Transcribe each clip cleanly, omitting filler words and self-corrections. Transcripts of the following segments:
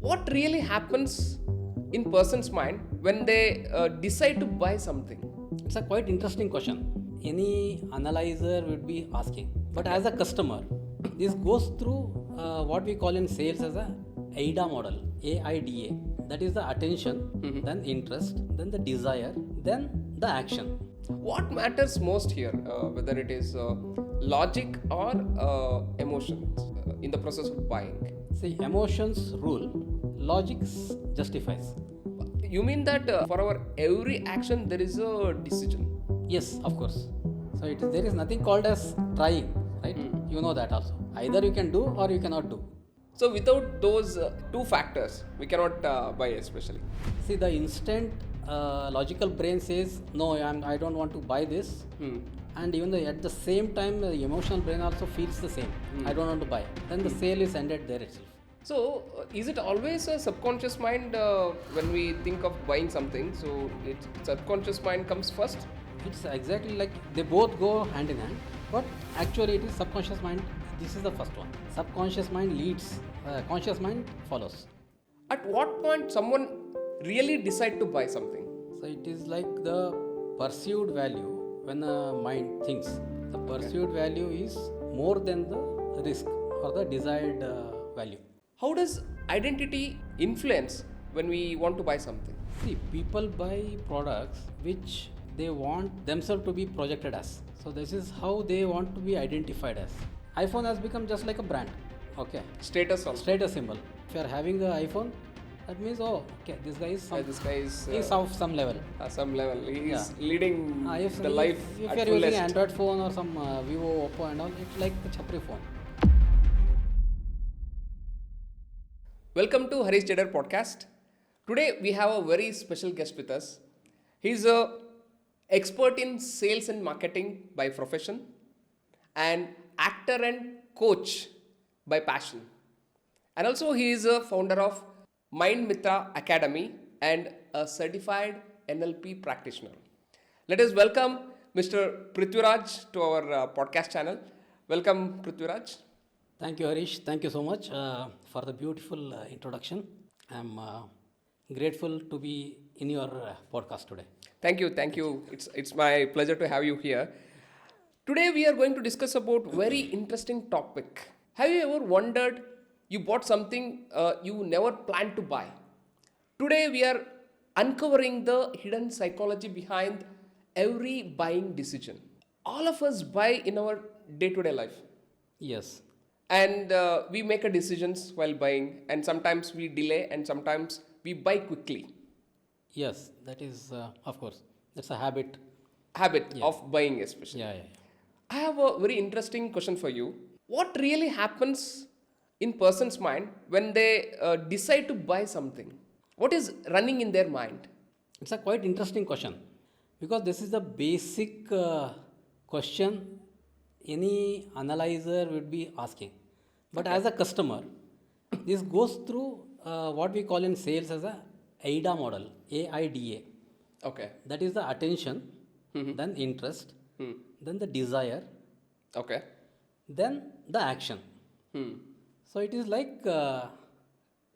what really happens in person's mind when they decide to buy something? It's a quite interesting question. Any analyzer would be asking. But as a customer, this goes through what we call in sales as a AIDA model, AIDA. That is the attention, then interest, then the desire, then the action. What matters most here, whether it is logic or emotions in the process of buying? See, emotions rule, logic justifies. You mean that for our every action there is a decision? Yes, of course. So there is nothing called as trying, right? You know that also. Either you can do or you cannot do. So without those two factors, we cannot buy, especially. See, the instant logical brain says, no, I don't want to buy this. And even at the same time, the emotional brain also feels the same. I don't want to buy. Then the sale is ended there itself. So, is it always a subconscious mind when we think of buying something? So, subconscious mind comes first? It's exactly like they both go hand in hand. But actually, it is subconscious mind. This is the first one. Subconscious mind leads, conscious mind follows. At what point someone really decide to buy something? So, it is like the perceived value when a mind thinks. The perceived value is more than the risk or the desired value. How does identity influence when we want to buy something? See, people buy products which they want themselves to be projected as. So this is how they want to be identified as. iPhone has become just like a brand. Okay. Status also. Status symbol. If you are having an iPhone, that means this guy is he's of some level. Some level. He is leading If the life if at you are using fullest. Android phone or some Vivo, Oppo and all, it's like the chapri phone. Welcome to Harish Jedar podcast. Today we have a very special guest with us. He's a expert in sales and marketing by profession and actor and coach by passion. And also he is a founder of Mind Mithra Academy and a certified NLP practitioner. Let us welcome Mr. Prithviraj to our podcast channel. Welcome, Prithviraj. Thank you, Harish. Thank you so much for the beautiful introduction. I'm grateful to be in your podcast today. Thank you. It's my pleasure to have you here. Today we are going to discuss about very interesting topic. Have you ever wondered you bought something you never planned to buy? Today we are uncovering the hidden psychology behind every buying decision. All of us buy in our day-to-day life. Yes. And we make a decisions while buying, and sometimes we delay and sometimes we buy quickly. Yes, that is, of course, that's a habit. Of buying, especially. Yeah. I have a very interesting question for you. What really happens in person's mind when they decide to buy something? What is running in their mind? It's a quite interesting question because this is the basic question any analyzer would be asking. But as a customer, this goes through what we call in sales as a AIDA model, AIDA. Okay. That is the attention, then interest, then the desire, Okay. then the action. So it is like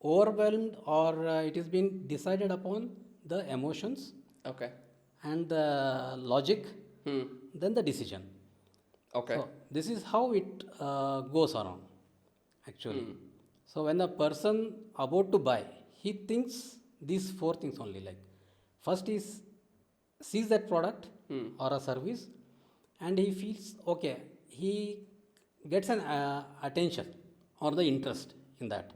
overwhelmed or it is being decided upon the emotions Okay. and the logic, then the decision. Okay. So this is how it goes around actually. So when a person about to buy, he thinks these four things only. Like first is sees that product or a service, and he feels okay. He gets an attention or the interest in that.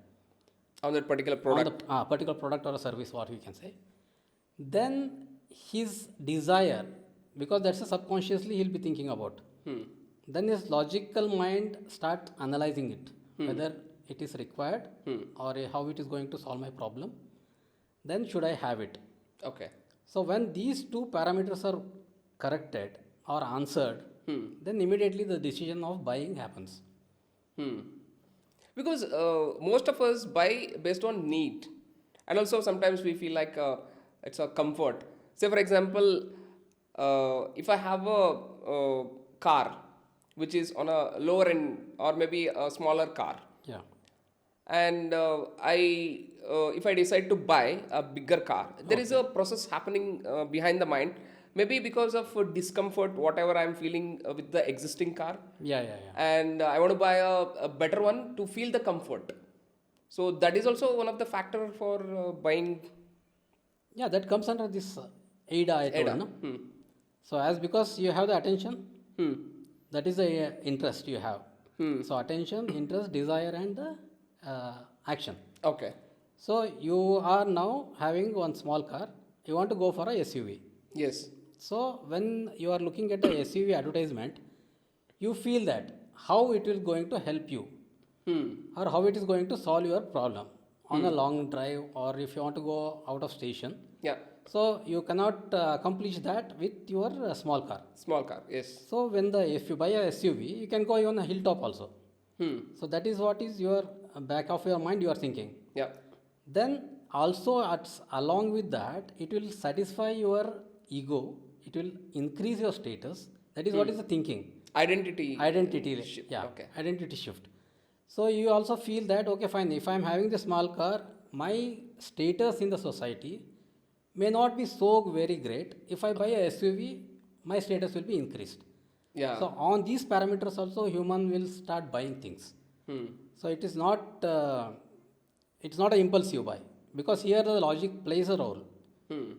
On that particular product. On the particular product or a service, what we can say. Then his desire, because that's a subconsciously he'll be thinking about. Then his logical mind start analyzing it, whether it is required or how it is going to solve my problem. Then should I have it? Okay. So when these two parameters are corrected or answered, then immediately the decision of buying happens. Because most of us buy based on need, and also sometimes we feel like it's a comfort. Say for example, if I have a car which is on a lower end or maybe a smaller car, Yeah. and I if I decide to buy a bigger car, there is a process happening behind the mind. Maybe because of discomfort, whatever I'm feeling with the existing car, Yeah, yeah, yeah. and I want to buy a better one to feel the comfort. So that is also one of the factor for buying Yeah, that comes under this AIDA I told, AIDA. no? So as because you have the attention, Hmm. that is the interest you have. Hmm. So attention, interest, desire, and the action. Okay. So you are now having one small car. You want to go for a SUV. Yes. So when you are looking at the SUV advertisement, you feel that how it is going to help you Hmm. or how it is going to solve your problem on a long drive or if you want to go out of station. Yeah. So you cannot accomplish that with your small car. Small car. Yes. So if you buy a SUV, you can go on a hilltop also. Hmm. So that is what is your back of your mind you are thinking. Yeah. Then also along with that, it will satisfy your ego. It will increase your status. That is what is the thinking. Identity. Identity, Shift. yeah, Okay. identity shift. So you also feel that okay, fine. If I am having the small car, my status in the society may not be so very great. If I buy a SUV, my status will be increased. Yeah. So on these parameters also, human will start buying things. Hmm. So it's not an impulsive buy because here the logic plays a role. Hmm.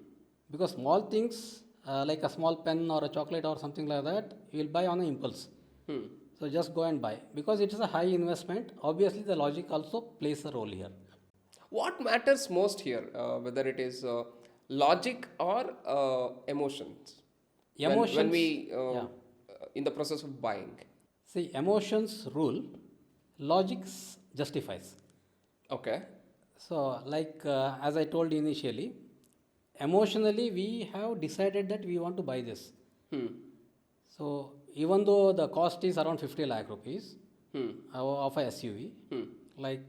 Because small things like a small pen or a chocolate or something like that, you will buy on an impulse. Hmm. So just go and buy because it is a high investment. Obviously, the logic also plays a role here. What matters most here, whether it is logic or emotions? When we Yeah. in the process of buying. See, emotions rule, logic justifies. Okay. So, like as I told initially, emotionally we have decided that we want to buy this. Hmm. So, even though the cost is around 50 lakh rupees Hmm. of a SUV, Hmm. like,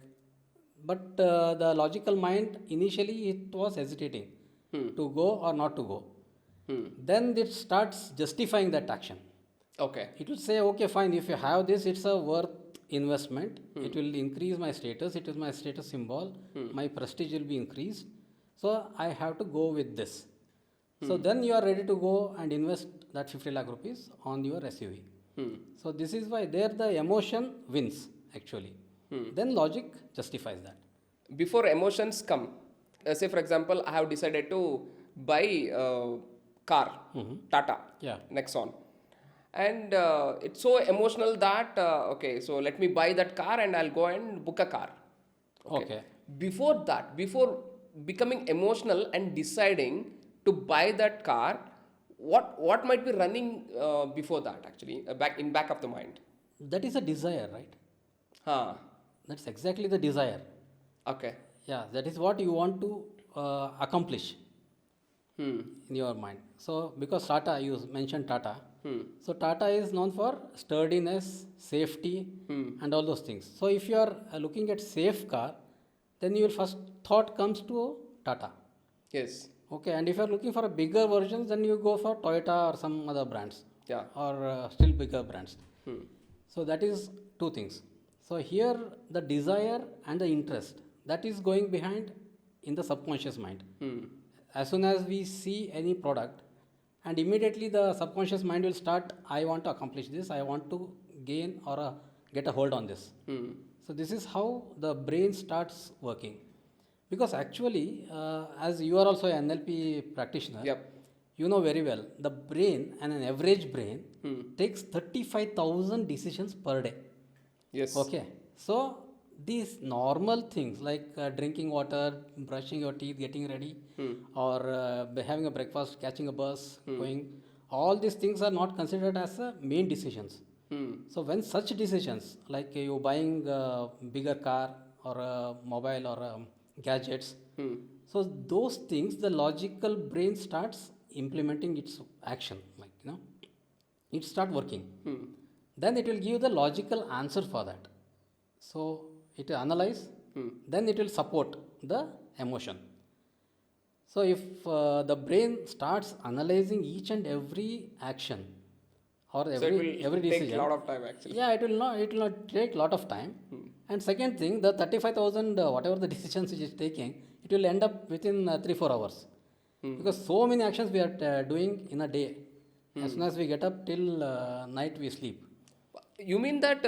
but the logical mind initially it was hesitating to go or not to go. Hmm. Then it starts justifying that action. Okay. It will say, okay, fine, if you have this, it's a worth investment. It will increase my status. It is my status symbol. My prestige will be increased. So I have to go with this. So then you are ready to go and invest that 50 lakh rupees on your SUV. Hmm. So this is why there the emotion wins actually. Then logic justifies that. Before emotions come, say for example, I have decided to buy a car, Tata, Yeah. Nexon, and it's so emotional that okay, so let me buy that car and I'll go and book a car. Okay. Before that, before becoming emotional and deciding to buy that car, what might be running before that actually back of the mind? That is a desire, right? Huh. That's exactly the desire. Okay. Yeah, that is what you want to accomplish Hmm. in your mind. So, because Tata, you mentioned Tata. Hmm. So, Tata is known for sturdiness, safety, and all those things. So, if you are looking at safe car, then your first thought comes to Tata. Yes. Okay, and if you are looking for a bigger version, then you go for Toyota or some other brands, Yeah. or still bigger brands. So, that is two things. So, here the desire and the interest that is going behind in the subconscious mind. As soon as we see any product, and immediately the subconscious mind will start, I want to accomplish this, I want to gain or get a hold on this. So this is how the brain starts working. Because actually, as you are also an NLP practitioner, Yep. you know very well, the brain and an average brain takes 35,000 decisions per day. Yes. Okay. So these normal things like drinking water, brushing your teeth, getting ready, or having a breakfast, catching a bus, going, all these things are not considered as main decisions. So when such decisions like you buying a bigger car or a mobile or gadgets, so those things the logical brain starts implementing its action, like it start working. Then it will give the logical answer for that. So it will analyze, then it will support the emotion. So if the brain starts analyzing each and every action or So it will every take decision. a lot of time actually. Yeah, it will not take lot of time. And second thing, the 35,000 whatever the decisions which is taking, it will end up within 3-4 hours, because so many actions we are doing in a day. As soon as we get up till night we sleep. You mean that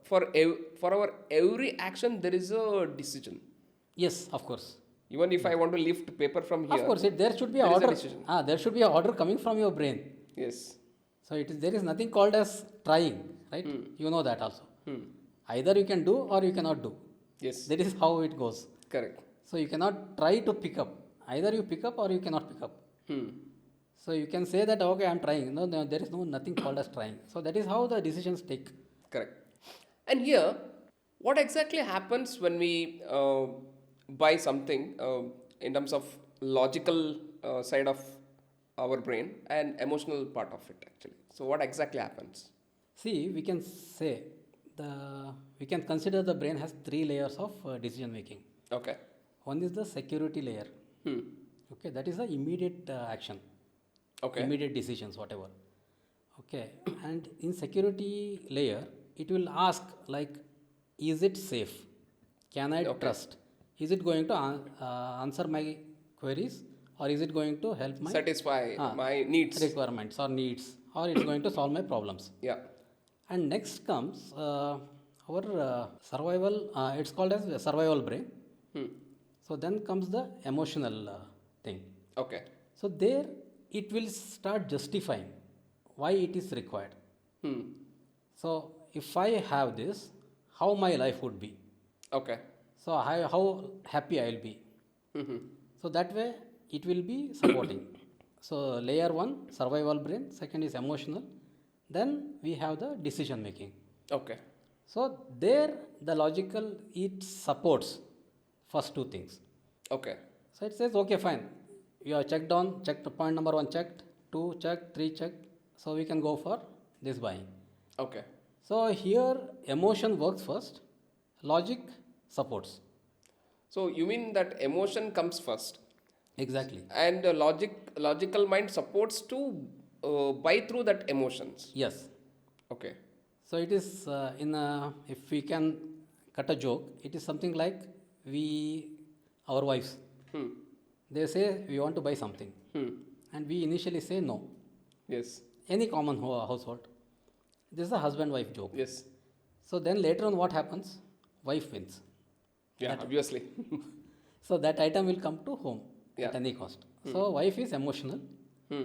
for our every action there is a decision. Yes, of course. Even if I want to lift paper from Of here, course, there should be a there is a order. decision. There should be a order coming from your brain. Yes. So there is nothing called as trying, right? You know that also. Either you can do or you cannot do. Yes. That is how it goes. Correct. So you cannot try to pick up. Either you pick up or you cannot pick up. So you can say that okay, I am trying. No, there is nothing called as trying. So that is how the decisions take. Correct. And here, what exactly happens when we buy something in terms of logical side of our brain and emotional part of it actually? So what exactly happens? See, we can say we can consider the brain has 3 layers of decision making. Okay. One is the security layer. Okay, that is the immediate action. Okay. Immediate decisions, whatever. Okay, and in security layer, it will ask like, is it safe? Can I trust? Is it going to answer my queries, or is it going to help my Satisfy my needs. requirements or needs, or it's going to solve my problems? Yeah. And next comes our survival. It's called as survival brain. So then comes the emotional thing. Okay. So there it will start justifying why it is required. So if I have this, how my life would be. Okay. So how happy I will be. So that way it will be supporting. So layer 1, survival brain. Second is emotional. Then we have the decision making. Okay. So there the logical, it supports first 2 things. Okay. So it says okay, fine. You have checked point number 1 checked, 2 checked, 3 checked. So we can go for this buying. Okay. So here emotion works first, logic supports. So you mean that emotion comes first, Exactly. and logical mind supports to buy through that emotions. Yes. Okay. So it is if we can cut a joke, it is something like our wives, they say we want to buy something, and we initially say no. Yes. Any common household. This is a husband-wife joke. Yes. So then later on what happens? Wife wins. Yeah. Obviously. So that item will come to home at Yeah. any cost. So wife is emotional,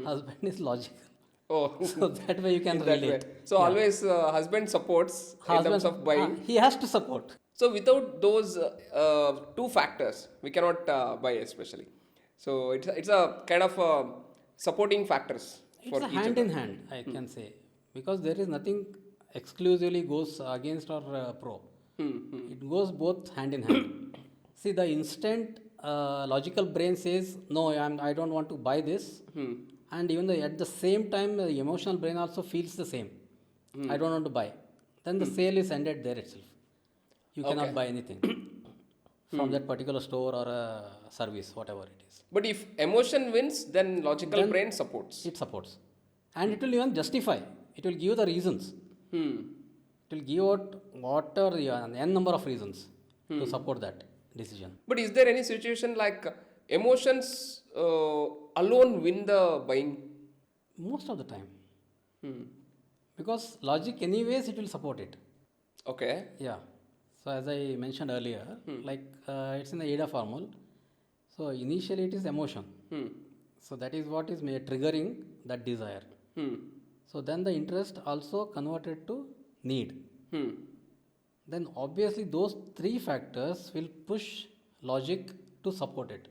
husband is logical. Oh. So that way you can In that relate. way. So always husband supports in terms of buying. He has to support. So without those 2 factors, we cannot buy especially. So it's a kind of supporting factors for It's a each hand other. in hand, I can say, because there is nothing exclusively goes against or pro. It goes both hand in hand. See, the instant logical brain says no, I don't want to buy this, and even at the same time the emotional brain also feels the same. I don't want to buy. Then the sale is ended there itself. You cannot buy anything from that particular store or a service, whatever it is. But if emotion wins, then logical brain supports. It supports, and it will even justify. It will give the reasons. It will give out what are the n number of reasons to support that decision. But is there any situation like emotions alone win the buying? Most of the time, because logic anyways it will support it. Okay. Yeah. So as I mentioned earlier, like it's in the AIDA formula. So initially it is emotion. So that is what is triggering that desire. So then the interest also converted to need. Then obviously those 3 factors will push logic to support it.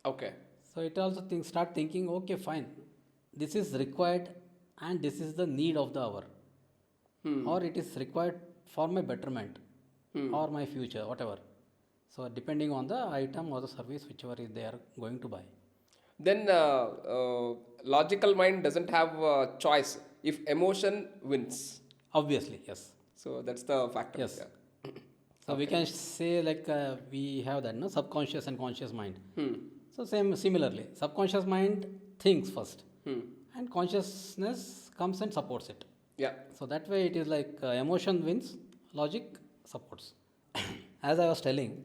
Okay. So it also start thinking, okay, fine, this is required and this is the need of the hour, or it is required for my betterment or my future, whatever. So depending on the item or the service whichever is they are going to buy. Then logical mind doesn't have a choice if emotion wins. Obviously, yes. So that's the factor. Yes. Yeah. So we can say like we have that subconscious and conscious mind. So similarly, subconscious mind thinks first, and and consciousness comes and supports it. Yeah. So that way it is like emotion wins, logic supports. As I was telling,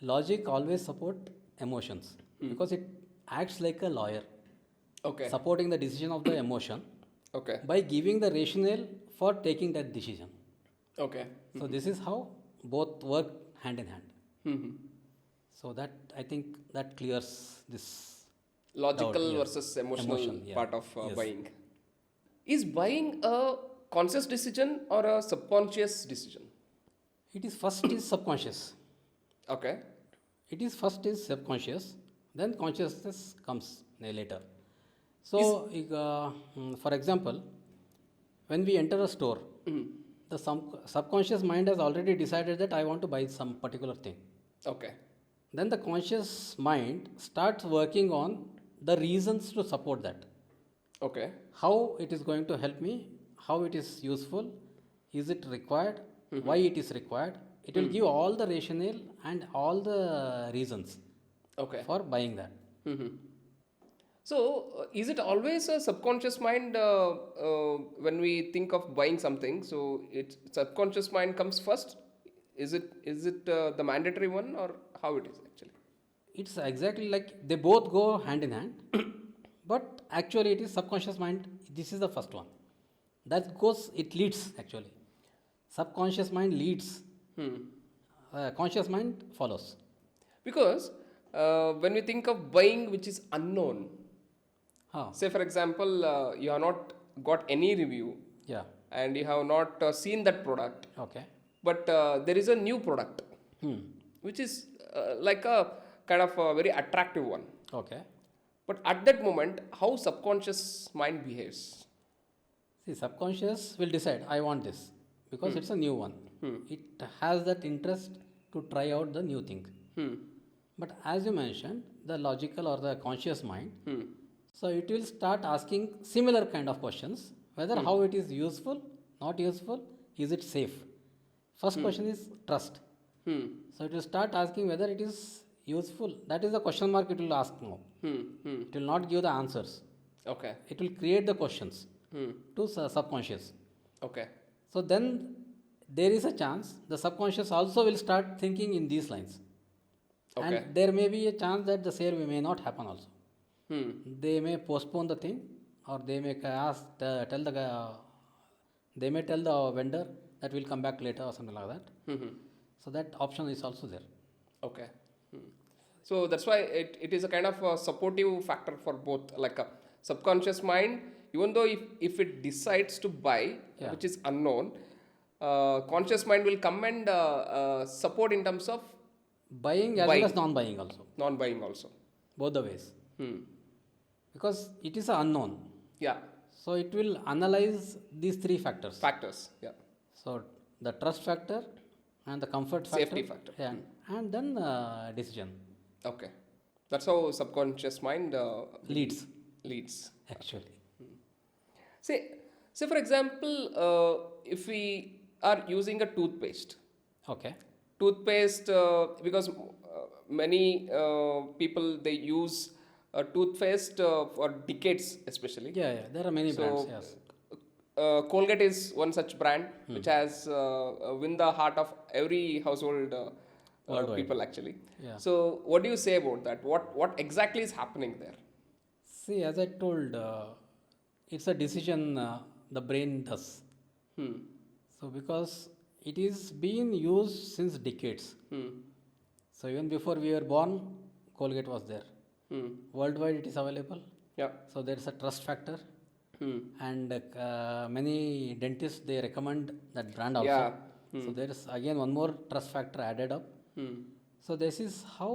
logic always support emotions because it acts like a lawyer, Okay. supporting the decision of the emotion Okay. by giving the rationale for taking that decision. Okay. So this is how both work hand in hand. Mm-hmm. So that I think that clears this Logical doubt, yes. versus emotional Emotion, yeah. part of Yes. buying. Is buying a conscious decision or a subconscious decision? It is first is subconscious. Okay. It is first is subconscious, then consciousness comes later. So, for example, when we enter a store, the subconscious mind has already decided that I want to buy some particular thing. Okay. Then the conscious mind starts working on the reasons to support that. Okay. How it is going to help me, how it is useful, is it required, why it is required. It will give all the rationale and all the reasons Okay. for buying that. Mm-hmm. So, is it always a subconscious mind when we think of buying something? So, it subconscious mind comes first. Is it the mandatory one, or how it is actually? It's exactly like they both go hand in hand, but actually it is subconscious mind. This is the first one. That goes, it leads actually. Subconscious mind leads, conscious mind follows. Because when we think of buying which is unknown, Huh. say for example, you have not got any review Yeah. and you have not seen that product, Okay. but there is a new product which is like a kind of a very attractive one. Okay. But at that moment, how subconscious mind behaves? See, subconscious will decide, I want this because it's a new one. It has that interest to try out the new thing. But as you mentioned, the logical or the conscious mind, so it will start asking similar kind of questions, whether how it is useful, not useful, is it safe. First question is trust. So it will start asking whether it is useful. That is the question mark it will ask now. It will not give the answers. Okay. It will create the questions to subconscious. Okay. So then there is a chance the subconscious also will start thinking in these lines. Okay. And there may be a chance that the sale may not happen also. They may postpone the thing, or they may tell they may tell the vendor that will come back later or something like that. So that option is also there. Okay. So that's why it is a kind of a supportive factor for both, like a subconscious mind, even though if it decides to buy, Yeah. which is unknown, conscious mind will come and support in terms of Buying as Buying. well as non-buying also, non-buying also. both the ways, Hmm. because it is a unknown. Yeah. So it will analyze these three factors. Factors. Yeah. So the trust factor and the comfort factor, Safety factor. yeah, and then decision Okay. That's how subconscious mind leads leads. actually. Say for example, if we are using a toothpaste, Okay. because many people they use toothpaste for decades, especially. Yeah, there are many So, brands. Yes. Colgate is one such brand which has win the heart of every household Worldwide. people actually. Yeah. So, what do you say about that? What exactly is happening there? See, as I told, it's a decision the brain does. So because it is being used since decades. So even before we were born, Colgate was there. Worldwide it is available. Yeah. So there is a trust factor. And many dentists they recommend that brand also. Yeah. So there is again one more trust factor added up. So this is how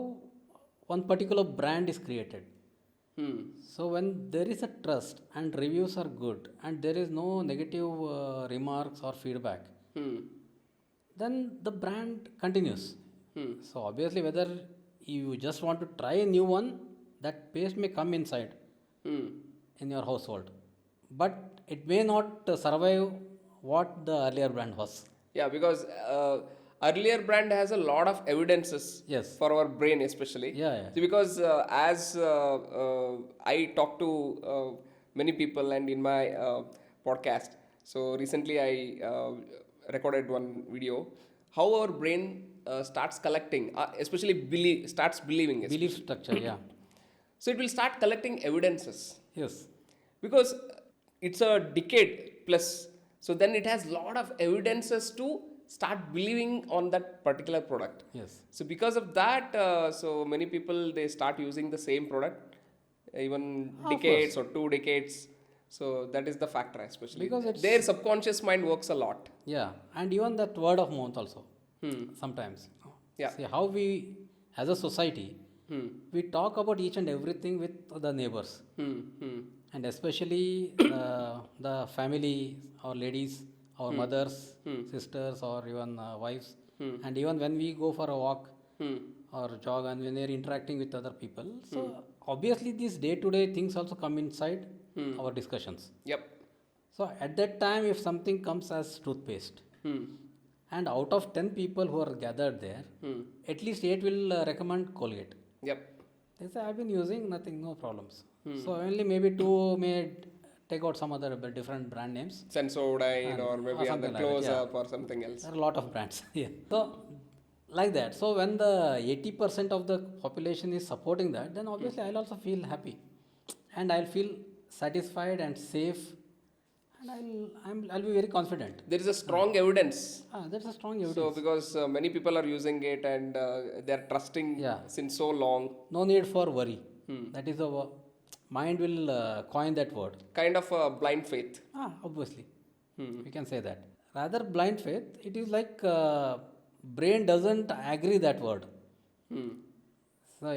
one particular brand is created. So when there is a trust and reviews are good and there is no negative remarks or feedback, then the brand continues. So obviously whether you just want to try a new one, that paste may come inside in your household, but it may not survive what the earlier brand was. Yeah, because earlier brand has a lot of evidences Yes. for our brain, especially. Yeah, yeah. See, because as I talk to many people and in my podcast. So recently I recorded one video how our brain starts collecting, especially starts believing, Belief especially. structure, yeah. So it will start collecting evidences Yes. because it's a decade plus. So then it has lot of evidences to start believing on that particular product. Yes. So because of that, so many people they start using the same product even Of decades course. or 2 decades. So that is the factor, especially Because it's, their subconscious mind works a lot. yeah. And even that word of mouth also, Hmm. sometimes. Yeah. See how we, as a society, Hmm. we talk about each and everything with the neighbors. Hmm. Hmm. And especially the family or ladies or mothers, sisters or even wives. And even when we go for a walk Hmm. or jog and when they're interacting with other people, so obviously these day-to-day things also come inside our discussions. Yep. So at that time, if something comes as toothpaste, Hmm. and out of 10 people who are gathered there, Hmm. at least 8 will recommend Colgate. Yep. They say, I've been using nothing, no problems. So only maybe 2 may take out some other different brand names Sensodyne or or maybe on the something like that. close Yeah, up or something else. there are a lot of brands. Yeah. So like that. So when the 80% of the population is supporting that, then obviously I'll also feel happy, and I'll feel satisfied and safe, and I'll be very confident. There is a strong evidence. That's a strong So evidence. because many people are using it and they're trusting Yeah. since so long, No need for worry. That is the mind will coin that word. kind of a blind faith. Obviously, we can say that. Rather blind faith, it is like brain doesn't agree that word. Hmm. So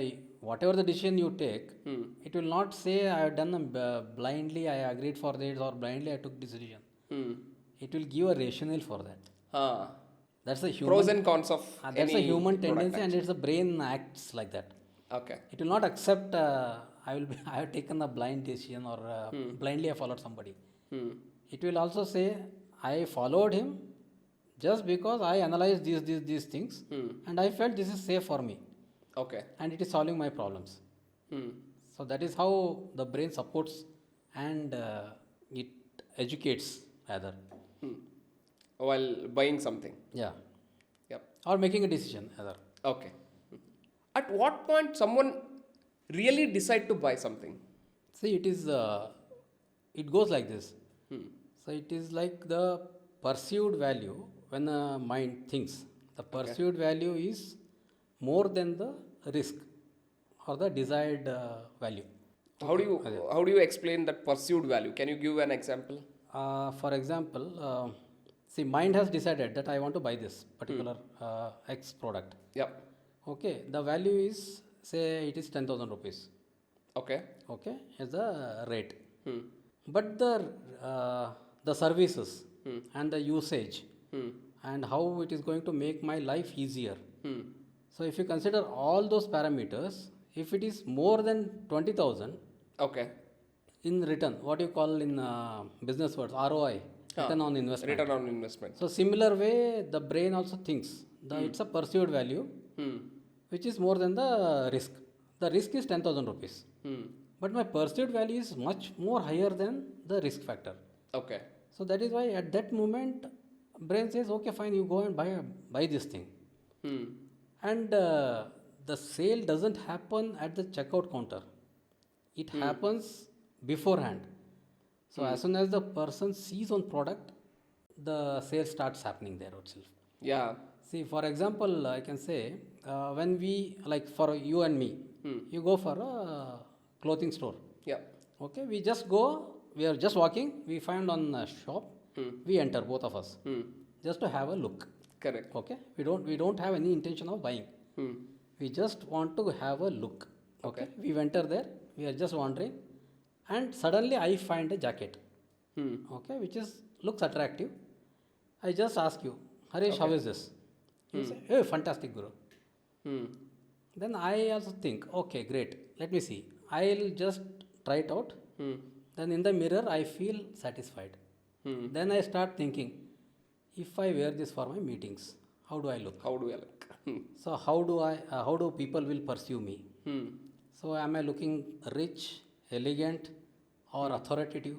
whatever the decision you take, Hmm. it will not say I have done blindly. I agreed for this or blindly I took this decision. Hmm. It will give a rationale for that. Ah. That's a Pros human. and cons of That's a any human product tendency, and actually. it's the brain acts like that. Okay. It will not accept. I will. I have taken a blind decision or blindly I followed somebody. Hmm. It will also say I followed him just because I analyzed these things, and I felt this is safe for me, Okay. and it is solving my problems. Hmm. So that is how the brain supports and it educates rather. Hmm. While buying something. Yeah. Yep. Or making a decision rather. Okay. At what point someone really decide to buy something? See, it is. It goes like this. Hmm. So it is like the perceived value when a mind thinks. The perceived value is more than the risk or the desired value. How do you explain that perceived value? Can you give an example? For example, see, mind has decided that I want to buy this particular X product. Yep. Okay, the value is say it is 10,000 rupees. Okay. Okay, is the rate. Hmm. But the services and the usage and how it is going to make my life easier. Hmm. So if you consider all those parameters, if it is more than 20,000 Okay. in return, what you call in business words ROI, return on investment. Return on investment. So similar way, the brain also thinks it's a perceived value Hmm. which is more than the risk. The risk is 10,000 rupees. Hmm. But my perceived value is much more higher than the risk factor. Okay. So that is why at that moment, brain says, okay, fine, you go and buy this thing. Hmm. And the sale doesn't happen at the checkout counter. It happens beforehand. So as soon as the person sees on product, the sale starts happening there itself. Yeah. See, for example, I can say when we, like for you and me, you go for a clothing store. Yeah. Okay, we just go, we are just walking, we find on a shop, we enter both of us Hmm. just to have a look. Correct. Okay, we don't have any intention of buying. Hmm. We just want to have a look. Okay, we enter there, we are just wandering, and suddenly I find a jacket. Hmm. Okay, which is looks attractive. I just ask you, Harish, how is this? You say, hey, fantastic, Guru. Hmm. Then I also think, okay, great. Let me see. I'll just try it out. Hmm. Then in the mirror, I feel satisfied. Hmm. Then I start thinking, if I wear this for my meetings, how do I look? How do I look? Hmm. So how do people will pursue me? Hmm. So am I looking rich, elegant, or authoritative.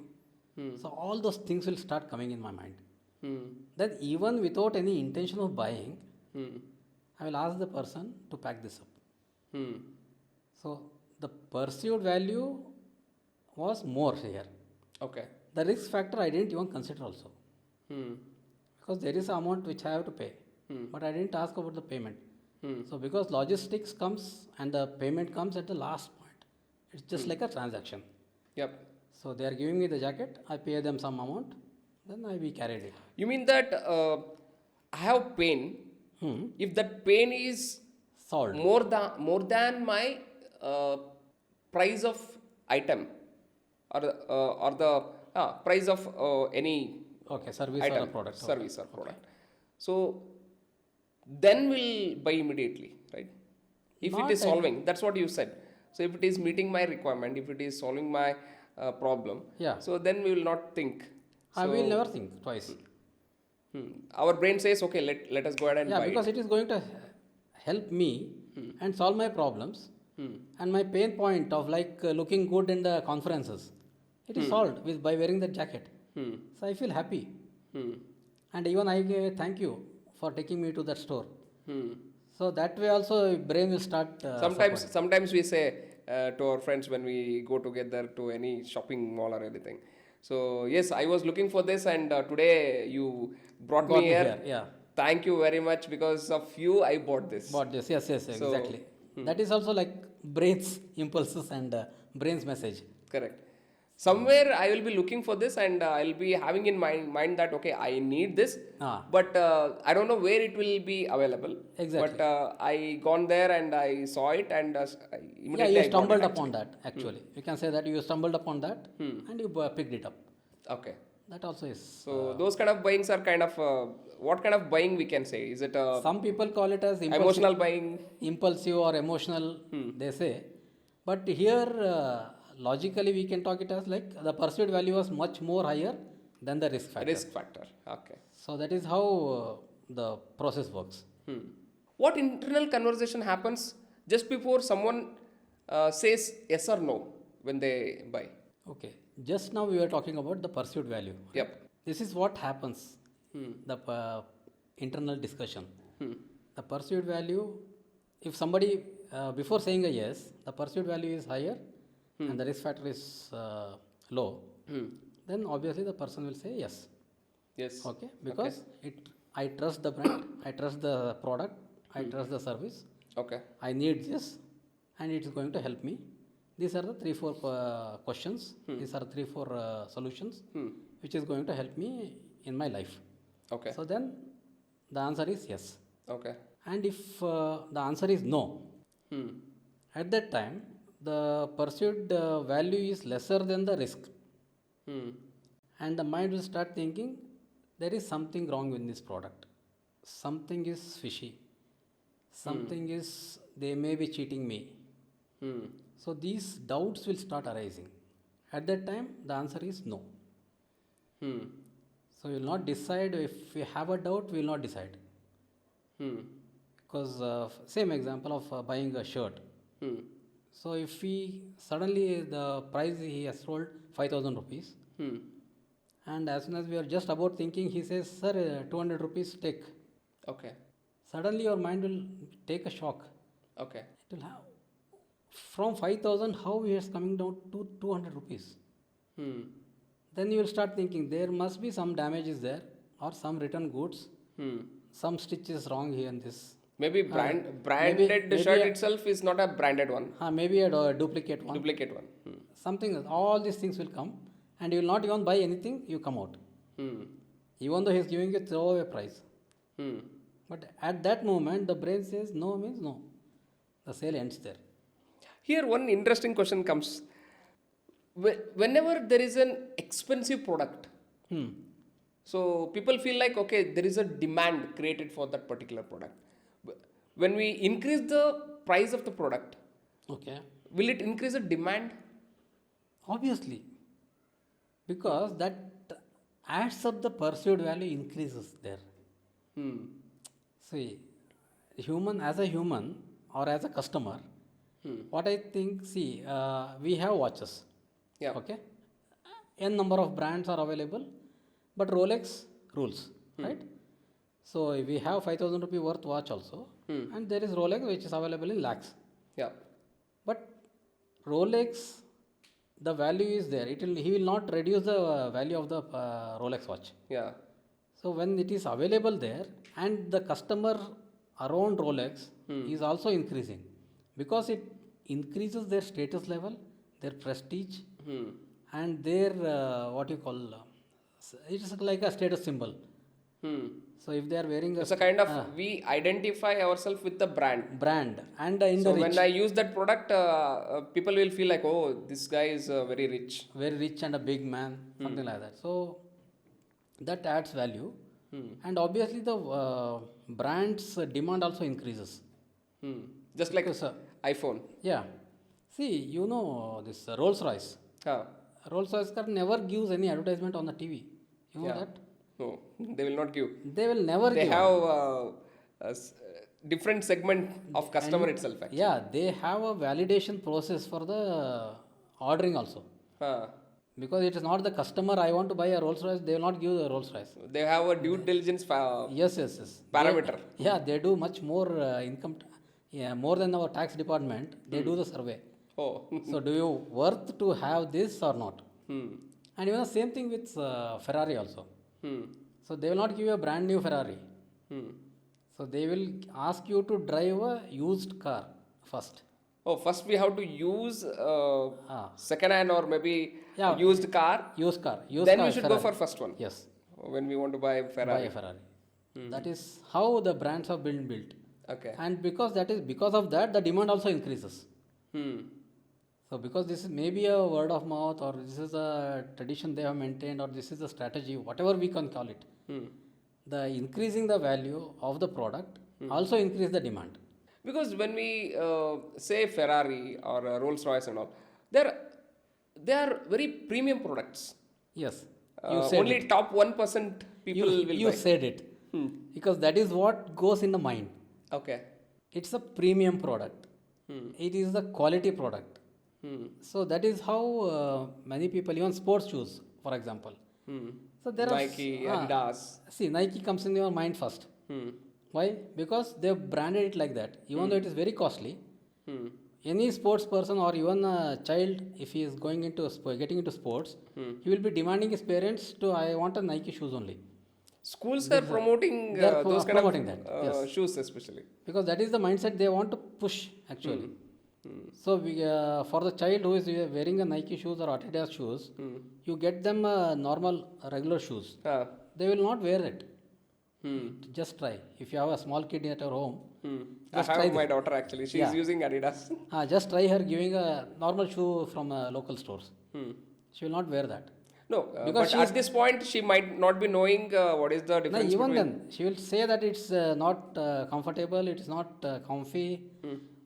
So all those things will start coming in my mind. Hmm. Then even without any intention of buying, Hmm. I will ask the person to pack this up. Hmm. So the perceived value was more here. Okay. The risk factor I didn't even consider also, Hmm. because there is an amount which I have to pay, but I didn't ask about the payment. So because logistics comes and the payment comes at the last point, it's just like a transaction. Yep. So they are giving me the jacket, I pay them some amount, then we carried it. You mean that I have pain. If that pain is Solved. more than my price of item or the price of any Okay, service or item, a product. service or product. So then we'll buy immediately, right? If it Not is a- solving, that's what you said. So if it is meeting my requirement, if it is solving my problem, Yeah. so then we will not think. I will never think twice. Our brain says, okay, let us go ahead and Yeah, buy because it. it is going to help me and solve my problems. And my pain point of like looking good in the conferences, it is solved with by wearing that jacket. So I feel happy. Hmm. And even I give thank you for taking me to that store. Hmm. So that way also brain will start Sometimes we say to our friends when we go together to any shopping mall or anything. So yes, I was looking for this, and today you brought got me me here. here. Yeah. Thank you very much, because of you I bought this. Bought this. Yes, yes, So, exactly. That is also like brain's impulses and brain's message. Correct. Somewhere I will be looking for this, and I'll be having in my mind that okay, I need this, Ah, but I don't know where it will be available. exactly. But I gone there and I saw it, and Yeah, immediately you I bought stumbled it. upon that actually. You can say that you stumbled upon that and you picked it up. Okay. That also is. So those kind of buyings are kind of what kind of buying we can say? Is it Some people call it as emotional buying? impulsive or emotional, they say. But here, logically, we can talk it as like the perceived value was much more higher than the risk factor. Risk factor. Okay. So that is how the process works. What internal conversation happens just before someone says yes or no when they buy? Okay. Just now we were talking about the perceived value. Yep. This is what happens. The internal discussion. The perceived value, if somebody before saying a yes, the perceived value is higher and the risk factor is low, then obviously the person will say yes. Yes. Okay, because I trust the brand, I trust the product, I trust the service, Okay. I need this, and it is going to help me. These are the 3-4 questions. These are 3-4 solutions, which is going to help me in my life. Okay. So then the answer is yes. Okay. And if the answer is no, at that time the perceived value is lesser than the risk, and the mind will start thinking there is something wrong with this product, something is fishy, something is they may be cheating me. So these doubts will start arising. At that time the answer is no. So you will not decide. If we have a doubt, we will not decide. Because same example of buying a shirt. So if we suddenly the price he has sold 5,000 rupees, and as soon as we are just about thinking, he says, "Sir, 200 rupees take." Okay. Suddenly your mind will take a shock. Okay. It will have from 5,000 how he is coming down to 200 rupees. Then you will start thinking there must be some damages there or some return goods, some stitches wrong here in this. Maybe branded maybe shirt a- itself is not a branded one. Maybe a duplicate one. Duplicate one. Something, all these things will come and you will not even buy anything, you come out. Even though he is giving you throwaway price. But at that moment, the brain says no means no. The sale ends there. Here, one interesting question comes. Whenever there is an expensive product, so people feel like, okay, there is a demand created for that particular product. When we increase the price of the product, Okay. will it increase the demand? Obviously. Because that adds up the perceived value increases there. See, as a human or as a customer, what I think, see, we have watches. Yeah. Okay. n number of brands are available, but Rolex rules, right? So if we have 5,000 rupee worth watch also, and there is Rolex which is available in lakhs. Yeah. But Rolex, the value is there. He will not reduce the value of the Rolex watch. Yeah. So when it is available there, and the customer around Rolex is also increasing, because it increases their status level, their prestige, and their what you call it is like a status symbol. So if they are wearing It's a kind of we identify ourselves with the brand. and in So the when I use that product, people will feel like, oh, this guy is very rich. very rich and a big man, something like that. So that adds value, and obviously the brand's demand also increases. Just like Because, iPhone. Yeah, see, you know this Rolls Royce. Huh. Rolls Royce car never gives any advertisement on the TV. You know Yeah. that? No, they will not give. They will never They give. have different segment of customer itself. Actually. Yeah, they have a validation process for the ordering also. Huh. Because it is not the customer, I want to buy a Rolls Royce, they will not give the Rolls Royce. They have a due diligence Yes, yes, yes. parameter. They do much more more than our tax department. They do the survey. Oh. So, do you worth to have this or not? And even the same thing with Ferrari also. So, they will not give you a brand new Ferrari. So, they will ask you to drive a used car first. Oh, first we have to use second hand or maybe Yeah. used car. Used car. Then car we is should Ferrari. go for first one. Yes. When we want to buy Ferrari. Buy a Ferrari. That is how the brands have been built. Okay. And because of that, the demand also increases. Hmm. So because this is maybe a word of mouth, or this is a tradition they have maintained, or this is a strategy, whatever we can call it, the increasing the value of the product also increase the demand. Because when we say Ferrari or Rolls Royce and all, they are very premium products. Yes, you said Only it. top 1% people will You buy. said it. Because that is what goes in the mind. Okay. It's a premium product. It is the quality product. So that is how many people, even sports shoes, for example. So there Nike, Adidas. See, Nike comes in your mind first. Why? Because they have branded it like that. Even though it is very costly, any sports person or even a child, if he is going into getting into sports, he will be demanding his parents to, I want a Nike shoes only. Schools are promoting they are those kind promoting of that, yes. shoes especially. Because that is the mindset they want to push actually. So for the child who is wearing a Nike shoes or Adidas shoes, you get them normal regular shoes. They will not wear it. Just try. If you have a small kid at your home, I have my daughter actually. She is using Adidas. Just try her giving a normal shoe from local stores. She will not wear that. No, but at this point she might not be knowing what is the No, difference even between. then, she will say that it's not comfortable, it is not comfy,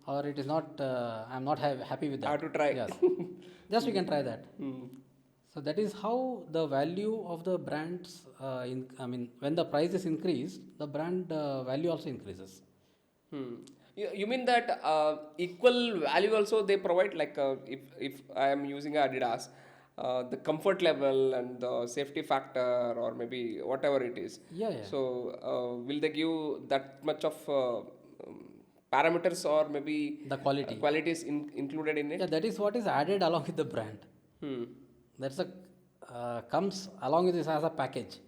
or it is not, I'm not happy with that. I have to try. Yes. Just you can try that. So that is how the value of the brands, when the price is increased, the brand value also increases. You mean that equal value also they provide? Like if I am using Adidas, the comfort level and the safety factor or maybe whatever it is. Yeah. So will they give that much of parameters or maybe The quality. qualities included in it? Yeah, that is what is added along with the brand. That's a comes along with this as a package.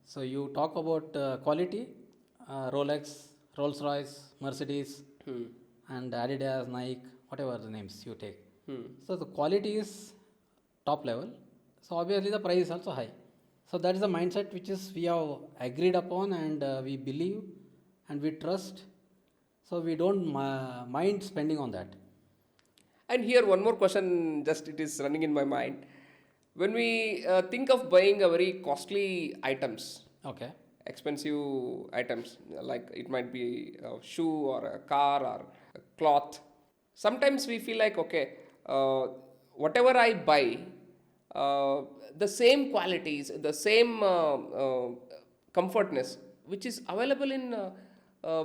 So you talk about quality, Rolex, Rolls Royce, Mercedes, and Adidas, Nike, whatever the names you take. So the quality is top level. So obviously the price is also high. So that is the mindset which is we have agreed upon, and we believe and we trust. So we don't mind spending on that. And here one more question, just it is running in my mind. When we think of buying a very costly items, Okay. expensive items, like it might be a shoe or a car or a cloth, sometimes we feel like, okay, whatever I buy, the same qualities, the same comfortness, which is available in,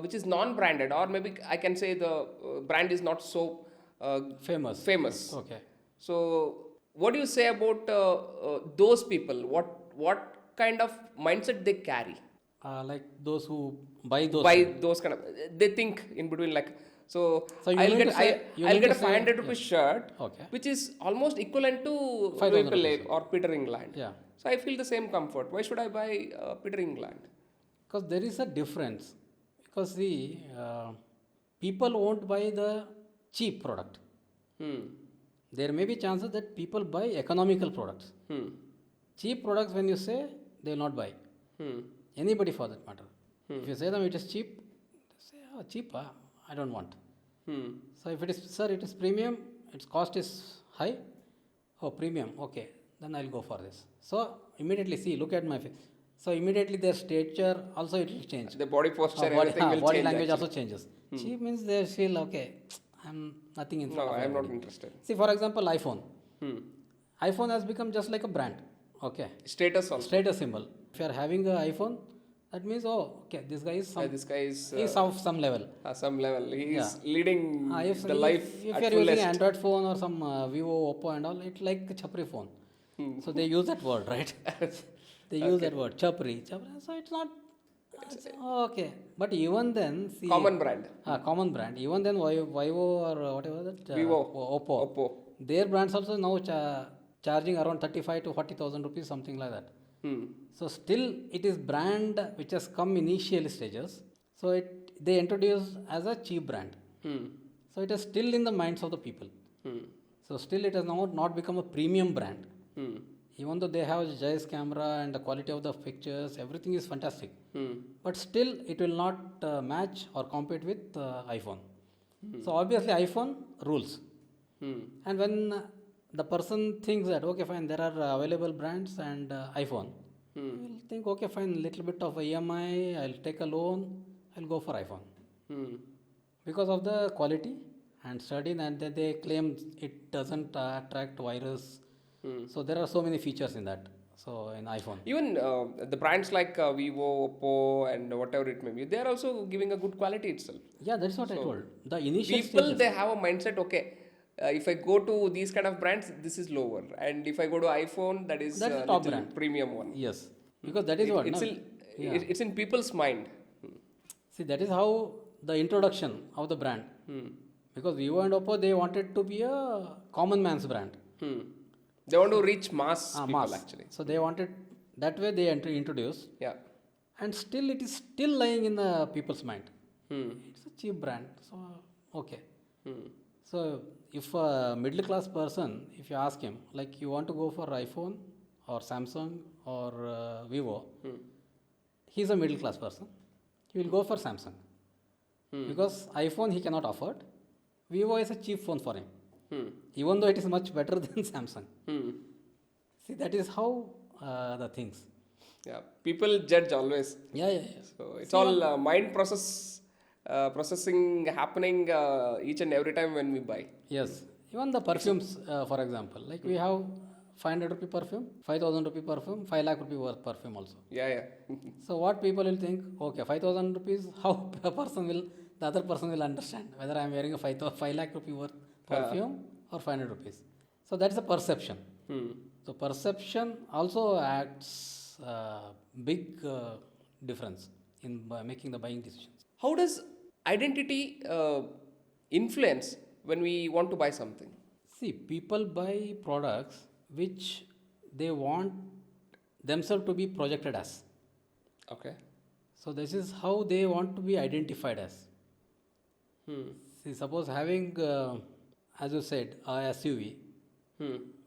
which is non-branded, or maybe I can say the brand is not so Famous. famous. Okay. So what do you say about those people? What kind of mindset they carry? Like those who buy those By things. those kind of, they think in between, like, so So you mean to say, you I'll mean get to a say, 500 rupees yeah. shirt, Okay. which is almost equivalent to 5,000 Louis rupees. or Peter England. Yeah. So I feel the same comfort. Why should I buy Peter England? Because there is a difference. Because see, people won't buy the cheap product. Hmm. There may be chances that people buy economical products. Hmm. Cheap products, when you say, they will not buy. Hmm. Anybody for that matter. If you say them it is cheap, they say, oh, cheap, I don't want. Hmm. So if it is, sir, it is premium, its cost is high. Oh, premium, okay, then I'll go for this. So immediately, see, look at my face. So immediately their stature also it will change. The body posture, Body, everything will body change. language Actually. also changes. Cheap means they feel, okay, I'm nothing in front No, of I am not everybody. interested. See, for example, iPhone. Hmm. iPhone has become just like a brand. Okay. Status also. Status symbol. If you are having an iPhone, that means, oh, okay, this guy is This guy is of some level. some level. He is Yeah. leading If the life if at you are fullest. using Android phone or some Vivo, Oppo and all, it's like a chapri phone. So they use that word, right? They use that word, chapri. So it's not, okay. But even then, see. Common brand. Common brand. Even then, Vivo or whatever that. Vivo. Oppo. Oppo. Their brands also now charging around 35 to 40,000 rupees, something like that. Hmm. So still it is brand which has come initial stages. So they introduced as a cheap brand. Hmm. So it is still in the minds of the people. Hmm. So still it has not become a premium brand. Hmm. Even though they have Zeiss camera and the quality of the pictures, everything is fantastic. Hmm. But still it will not match or compete with iPhone. So obviously iPhone rules. Hmm. And when the person thinks that, okay, fine, there are available brands and iPhone, he will think, okay, fine, little bit of EMI, I'll take a loan, I'll go for iPhone. Hmm. Because of the quality and study, and then they claim it doesn't attract virus. So there are so many features in that. So in iPhone. Even the brands like Vivo, Oppo, and whatever it may be, they are also giving a good quality itself. Yeah, that's what I told. The initial People, stages. they have a mindset, okay, if I go to these kind of brands, this is lower, and if I go to iPhone, that is That's the top little brand. premium one. Yes. Because that is what. It's no? in, Yeah. it's in people's mind. See, that is how the introduction of the brand. Because Vivo and Oppo, they wanted to be a common man's brand. Hmm. They want to reach mass people, Mass. actually. So they wanted, that way they introduced. Yeah. And still it is still lying in the people's mind. Hmm. It's a cheap brand. So, okay. Hmm. So if a middle class person, if you ask him, like, you want to go for iPhone or Samsung or Vivo, he's a middle class person. He will go for Samsung. Because iPhone he cannot afford. Vivo is a cheap phone for him. Even though it is much better than Samsung. Hmm. See, that is how the things. Yeah. People judge always. Yeah. So it's all mind processing happening each and every time when we buy. Yes. Even the perfumes, for example, like we have 500 rupee perfume, 5,000 rupee perfume, 5 lakh rupee worth perfume also. Yeah. So what people will think, okay, 5,000 rupees, how the other person will understand whether I am wearing a 5 lakh rupee worth perfume or 500 rupees. So that's a perception. So perception also acts big difference in making the buying decisions. How does identity influence when we want to buy something? See, people buy products which they want themselves to be projected as. Okay. So this is how they want to be identified as. See, suppose having, as you said, a SUV.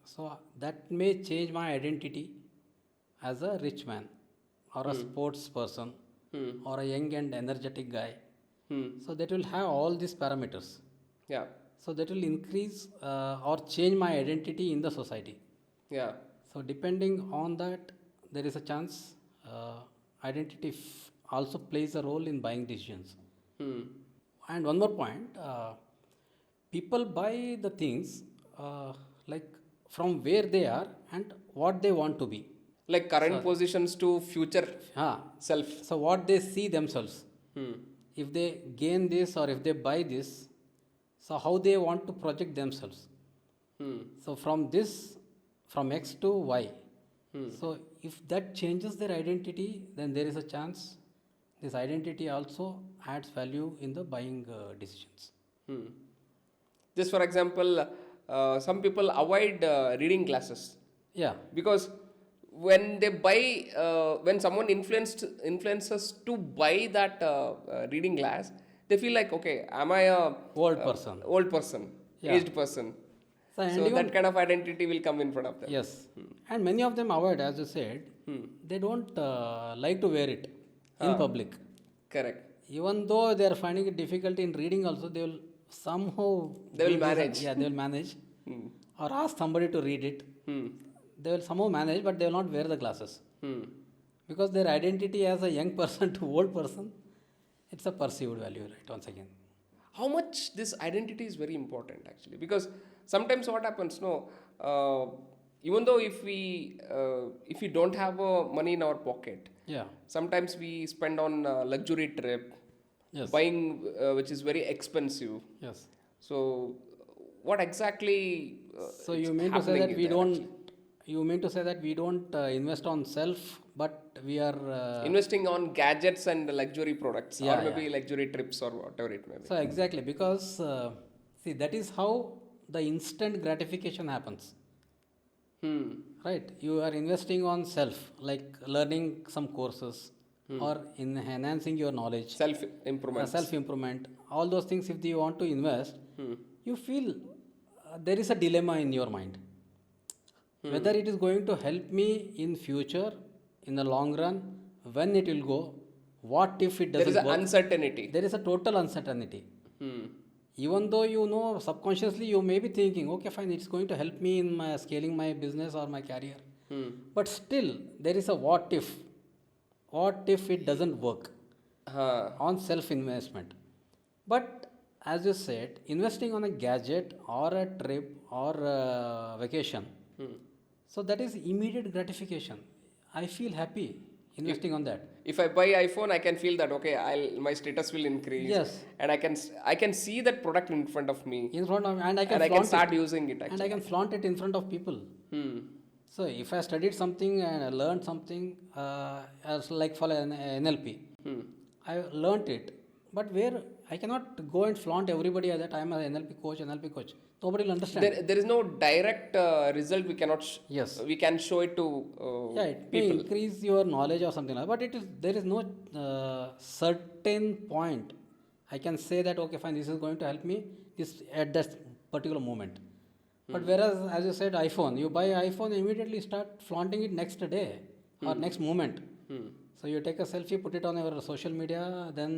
So that may change my identity as a rich man or a sports person or a young and energetic guy. So that will have all these parameters. Yeah. So that will increase or change my identity in the society. Yeah. So depending on that, there is a chance identity also plays a role in buying decisions. And one more point, people buy the things like from where they are and what they want to be. Like current positions to future self. So what they see themselves. If they gain this or if they buy this, so how they want to project themselves. So from this from X to Y. So if that changes their identity, then there is a chance this identity also adds value in the buying decisions. Hmm. Just for example, some people avoid reading glasses Yeah, because when they buy, when someone influences to buy that reading glass, they feel like, okay, am I a old person. old person, Yeah. aged person? So, and So even that kind of identity will come in front of them. yes, and many of them avoid, as you said, they don't like to wear it in public. Correct. Even though they are finding it difficult in reading, also they will somehow They will give this- manage. Yeah, they will manage, Hmm. or ask somebody to read it. Hmm. They will somehow manage, but they will not wear the glasses Hmm. because their identity as a young person to old person, it's a perceived value, right? Once again. How much this identity is very important actually, because sometimes what happens, no, even though if we don't have money in our pocket, Yeah. sometimes we spend on luxury trip, Yes. buying which is very expensive. Yes. So what exactly So it's you mean to say happening that we there don't? actually? You mean to say that we don't invest on self, but we are. Investing on gadgets and luxury products, Yeah, or maybe yeah. luxury trips or whatever it may be. So exactly, because see, that is how the instant gratification happens, Hmm. right? You are investing on self, like learning some courses or in enhancing your knowledge, Self improvement. self improvement, all those things. If you want to invest, you feel there is a dilemma in your mind, whether it is going to help me in future, in the long run, when it will go, what if it There is doesn't an work. uncertainty. There is a total uncertainty. Hmm. Even though you know subconsciously you may be thinking, okay, fine, it's going to help me in my scaling my business or my career. But still, there is a what if. What if it doesn't work Huh. on self investment? But as you said, investing on a gadget or a trip or a vacation, so that is immediate gratification. I feel happy investing on that. If I buy iPhone, I can feel that okay, my status will increase, Yes. and I can see that product in front of me, In front of, and I can and I can flaunt start it. using it And I actually. can flaunt it in front of people. Hmm. So if I studied something and I learned something, as like for an NLP, I learned it. But where I cannot go and flaunt everybody that I am an NLP coach, NLP coach. Nobody will understand. There is no direct result we cannot. Yes. We can show it to Yeah, it may people. increase your knowledge or something like that. But it is there is no certain point. I can say that okay, fine, this is going to help me this at that particular moment. But whereas, as you said, iPhone, you buy iPhone, immediately start flaunting it next day or next moment. So you take a selfie, put it on your social media, then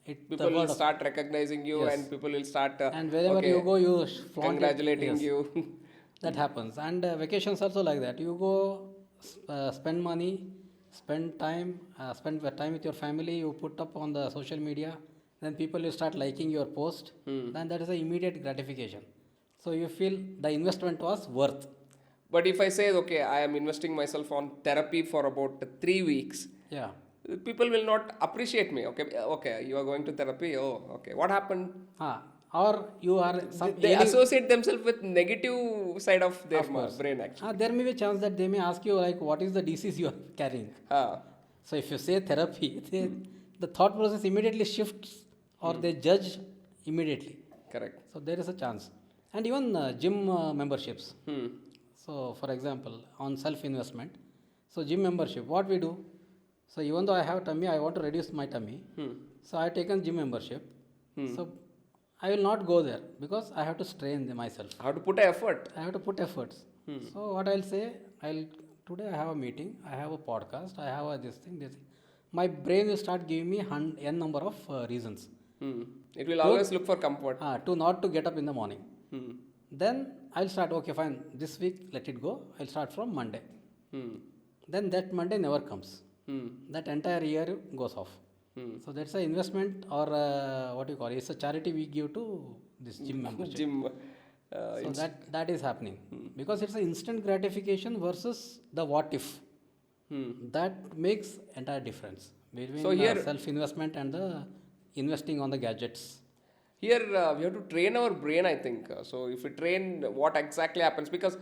it the People will word of- start recognizing you, Yes. and people will start. and wherever okay, you go, you flaunt it. congratulating Yes. you. That happens. And vacations also like that. You go spend money, spend time with your family. You put up on the social media. Then people will start liking your post. Then that is an immediate gratification. So you feel the investment was worth. But if I say okay, I am investing myself on therapy for about 3 weeks, Yeah. people will not appreciate me. Okay, okay, you are going to therapy. Oh, okay, what happened? Or you are some They associate themselves with negative side of their brain actually. there may be a chance that they may ask you like what is the disease you are carrying. Ah, So if you say therapy, the thought process immediately shifts or they judge immediately. correct. So there is a chance. And even gym memberships. Hmm. So for example, on self-investment, so gym membership, what we do? So even though I have tummy, I want to reduce my tummy. So I have taken gym membership. So I will not go there because I have to strain myself. How to put effort? I have to put efforts. So what I'll say, today I have a meeting, I have a podcast, I have this thing. My brain will start giving me n number of reasons It will always look for comfort. to not to get up in the morning. Hmm. Then I'll start, okay, fine, this week let it go. I'll start from Monday. Hmm. Then that Monday never comes. Hmm. That entire year goes off. So that's an investment or what you call it. It's a charity we give to this gym membership. Gym. So that is happening because it's an instant gratification versus the what if. That makes entire difference between So here- self investment and the investing on the gadgets. Here we have to train our brain, I think. So if we train, what exactly happens? Because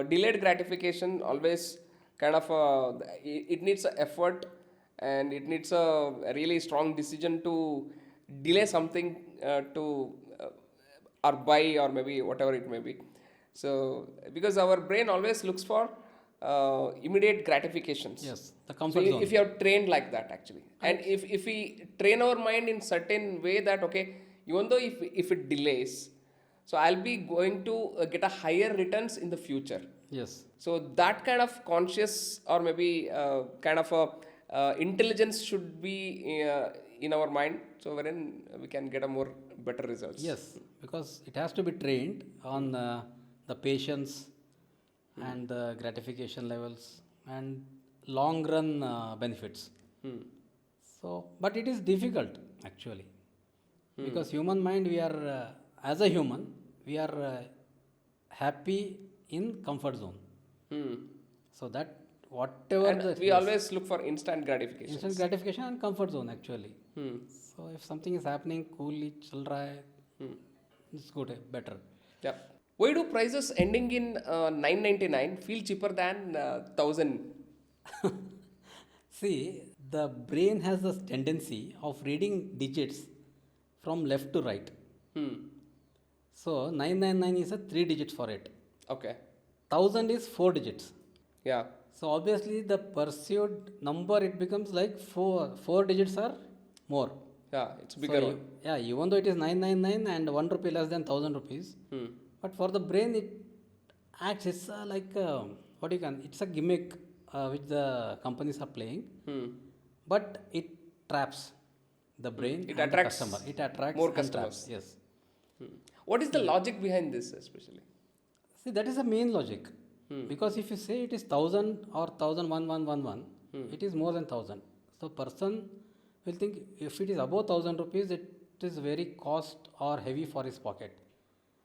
delayed gratification always kind of it needs a effort, and it needs a really strong decision to delay something to or buy, or maybe whatever it may be. So because our brain always looks for immediate gratifications. Yes, the So comfort zone. if you are trained like that actually, and if we train our mind in certain way that okay, even though if it delays, so I'll be going to get a higher returns in the future. Yes. So that kind of conscious, or maybe kind of a intelligence should be in our mind, so wherein we can get a more better results. Yes, because it has to be trained on the patience and the gratification levels and long run benefits. Hmm. So, but it is difficult actually, because human mind, we are as a human, we are happy in comfort zone. Hmm. So that whatever And we yes, always look for instant gratification. instant gratification and comfort zone actually. Hmm. So if something is happening coolly, chal raha hai, Hmm. it's good, better. Yeah. Why do prices ending in 999 feel cheaper than 1000? See, the brain has this tendency of reading digits from left to right. Hmm. So 999 is a 3 digits for it. Okay. 1000 is 4 digits. Yeah. So obviously the pursued number, it becomes like 4 digits or more. Yeah. It's bigger So one. yeah, even though it is 999 and 1 rupee less than 1000 rupees, Hmm. but for the brain it acts, it's like what you can, it's a gimmick which the companies are playing, Hmm. but it traps the brain It and the attracts customer. It attracts more and customers. traps. Yes. Hmm. What is the logic behind this, especially? See, that is the main logic. Because if you say it is 1000 or 1001,111, it is more than 1000. So person will think if it is above 1000 rupees, it is very cost or heavy for his pocket.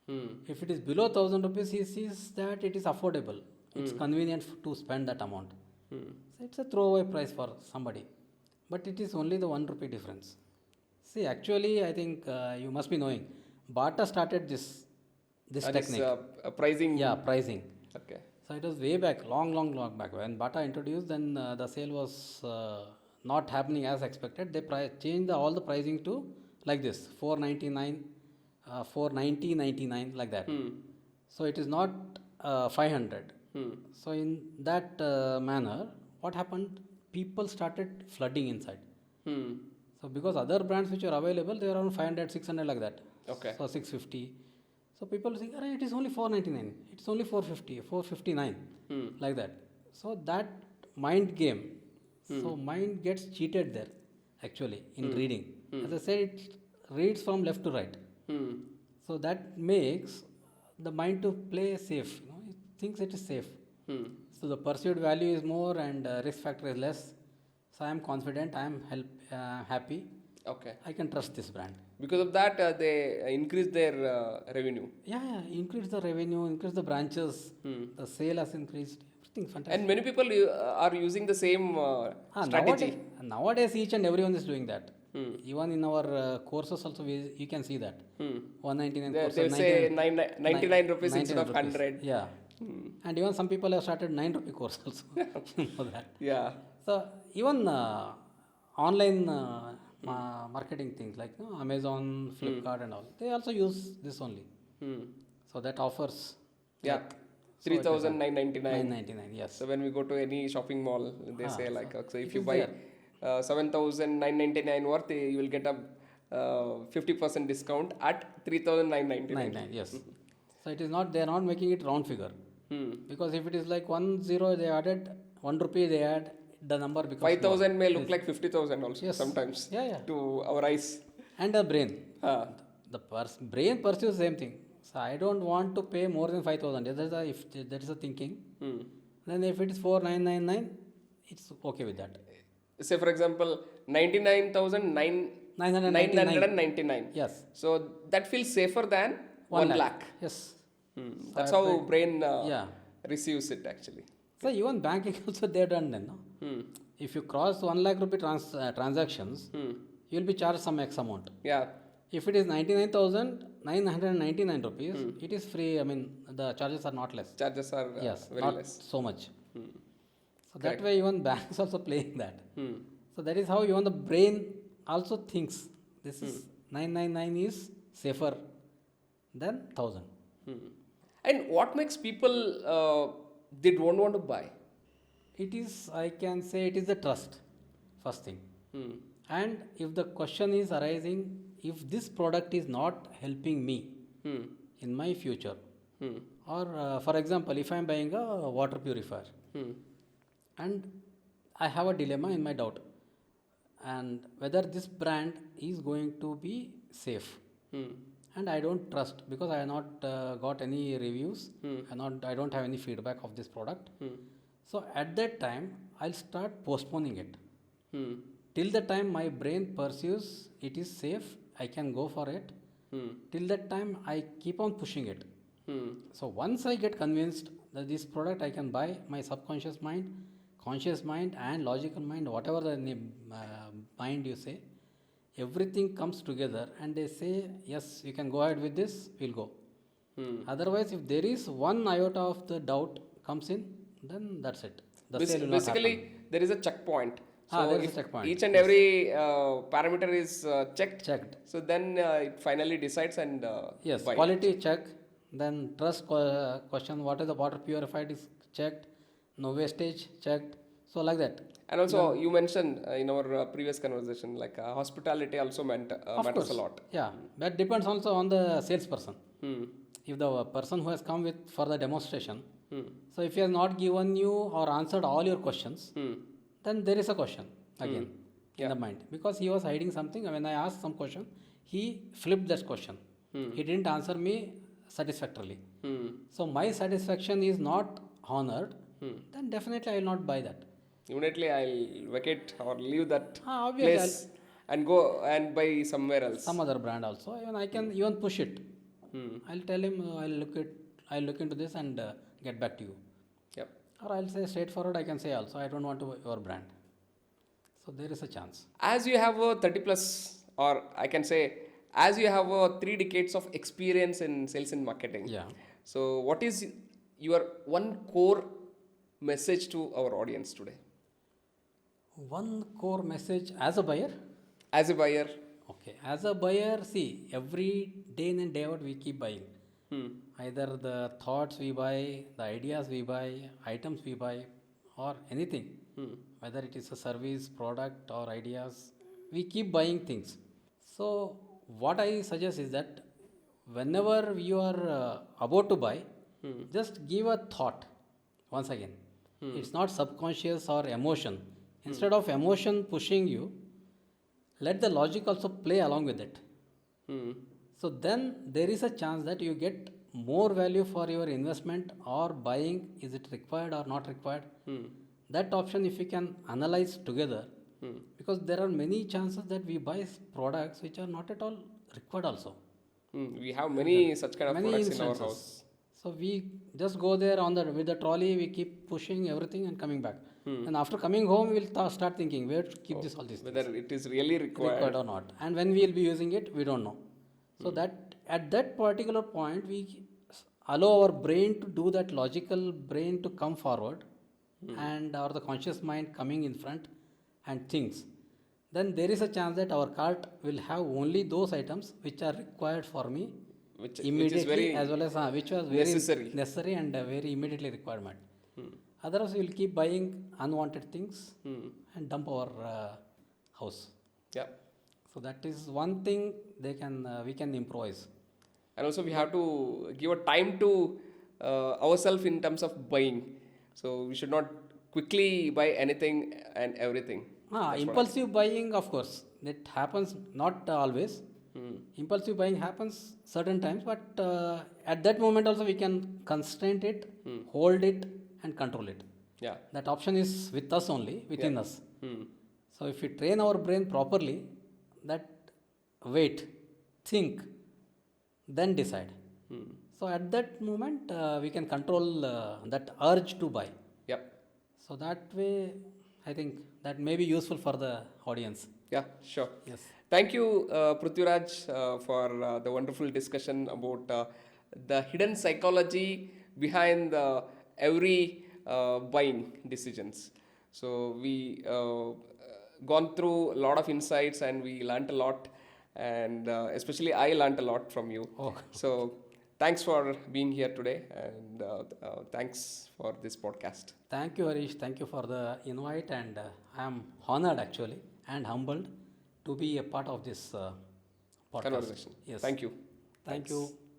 Hmm. If it is below 1000 rupees, he sees that it is affordable. It's convenient to spend that amount. Hmm. So it's a throwaway price for somebody. But it is only the 1 rupee difference. See, actually, I think you must be knowing, Bata started this technique. Pricing. Yeah, pricing. Okay. So it was way back, long back. When Bata introduced, then the sale was not happening as expected. They changed all the pricing to like this, 499, 490.99, like that. Hmm. So it is not 500. Hmm. So in that manner, what happened? People started flooding inside. Hmm. So because other brands which are available, they are around 500, 600 like that. Okay. So 650. So people think, it is only 499. It's only 450, 459, like that. So that mind game. So mind gets cheated there, actually, in reading. As I said, it reads from left to right. Hmm. So that makes the mind to play safe. It thinks it is safe. Hmm. So the perceived value is more and risk factor is less. So I am confident, I am happy, Okay. I can trust this brand. Because of that, they increase their revenue. Yeah, increase the revenue, increase the branches, the sale has increased, everything fantastic. And many people are using the same strategy. Nowadays, each and everyone is doing that. Even in our courses also, you can see that. 199 They courses, say 99 rupees 99 instead of rupees. 100. Yeah. And even some people have started 9 rupee course also. You know that. Yeah. So even online marketing things like Amazon, Flipkart and all, they also use this only. Hmm. So that offers Yeah. 3,999. 999, yes. So when we go to any shopping mall, they say like, so if it you is buy 7,999 worth, you will get a 50% discount at 3,999. 99, yes. So it is not, they are not making it round figure. Because if it is like 10, they added 1 rupee, they add, the number becomes 5,000 may look like 50,000 also Yes. sometimes Yeah. to our eyes. And the brain. Ah. The brain perceives the same thing. So I don't want to pay more than 5,000. If that is the thinking, then if it is 4,999, it's okay with that. Say for example, 99,999. Yes. So that feels safer than 1 lakh. Yes. That's how brain Yeah. receives it actually. So even banking also they have done then. No? If you cross 1 lakh rupee transactions, you will be charged some X amount. Yeah. If it is 99,000, 999 rupees, it is free. I mean, the charges are not less. Charges are Yes, very not less. so much. Hmm. So that way, even banks also playing that. Hmm. So that is how even the brain also thinks this is 999 is safer than 1000. Hmm. And what makes people they don't want to buy? It is, I can say, it is the trust, first thing. Hmm. And if the question is arising, if this product is not helping me Hmm. in my future, Hmm. or for example, if I am buying a water purifier Hmm. and I have a dilemma in my doubt, and whether this brand is going to be safe, Hmm. and I don't trust because I have not got any reviews, Hmm. I don't have any feedback of this product. Hmm. So at that time, I'll start postponing it. Hmm. Till the time my brain pursues it is safe, I can go for it. Hmm. Till that time, I keep on pushing it. Hmm. So once I get convinced that this product I can buy, my subconscious mind, conscious mind, and logical mind, whatever the mind you say, everything comes together and they say, yes, you can go ahead with this, we'll go. Hmm. Otherwise, if there is one iota of the doubt comes in, then that's it. The sale will not happen. Basically, there is a checkpoint. So there is if a checkpoint. each and every parameter is checked, Checked. so then it finally decides and Yes, buy it. quality check, then trust question, what is the water purified is checked, no wastage checked, so like that. And also, you mentioned in our previous conversation, like hospitality also Of matters course, a lot. yeah, that depends also on the salesperson. Hmm. If the person who has come with for the demonstration, Hmm. so if he has not given you or answered all your questions, Hmm. then there is a question again in Yeah. the mind because he was hiding something. When I asked some question, he flipped that question. He didn't answer me satisfactorily. Hmm. So my satisfaction is not honored, then definitely I will not buy that. Immediately, I'll vacate or leave that Obviously, place and go and buy somewhere else. some other brand also. Even I can even push it. Hmm. I'll tell him I'll look into this and get back to you. Yep. Or I'll say straightforward. I can say also I don't want to buy your brand. So there is a chance. As you have a 30 plus, or I can say, as you have a 3 decades of experience in sales and marketing. Yeah. So, what is your one core message to our audience today? One core message as a buyer. As a buyer. Okay. As a buyer, see, every day in and day out we keep buying. Hmm. Either the thoughts we buy, the ideas we buy, items we buy, or anything. Whether it is a service, product, or ideas, we keep buying things. So, what I suggest is that whenever you are about to buy, just give a thought once again. It's not subconscious or emotion. Instead of emotion pushing you, let the logic also play along with it. Hmm. So then there is a chance that you get more value for your investment or buying. Is it required or not required? That option, if you can analyze together, because there are many chances that we buy products which are not at all required also. We have many such kind of Many products in our instances. house. So we just go there on the with the trolley, we keep pushing everything and coming back. And after coming home, we'll start thinking where to keep all these things, Whether it is really required or not. And when we'll be using it, we don't know. So that at that particular point, we allow our brain to do that logical brain to come forward, and or the conscious mind coming in front and thinks. Then there is a chance that our cart will have only those items which are required for me which immediately, is very as well as which was very necessary. and very immediately requirement. Otherwise, we will keep buying unwanted things and dump our house. Yeah. So that is one thing we can improvise. And also, we have to give a time to ourselves in terms of buying. So, we should not quickly buy anything and everything. Impulsive buying, of course, that happens not always. Impulsive buying happens certain times, but at that moment also we can constrain it, hold it, and control it. Yeah. That option is with us only, within us. Hmm. So if we train our brain properly, that wait, think, then decide. So at that moment, we can control that urge to buy. Yep. So that way, I think that may be useful for the audience. Yeah, sure. Yes. Thank you, Prithviraj, for the wonderful discussion about the hidden psychology behind every buying decisions. So we gone through a lot of insights and we learnt a lot, and especially I learnt a lot from you. Oh, So thanks for being here today, and thanks for this podcast. thank you, Harish. Thank you for the invite, and I am honored actually and humbled to be a part of this podcast. Conversation. Yes. Thank you. Thank Thanks. you.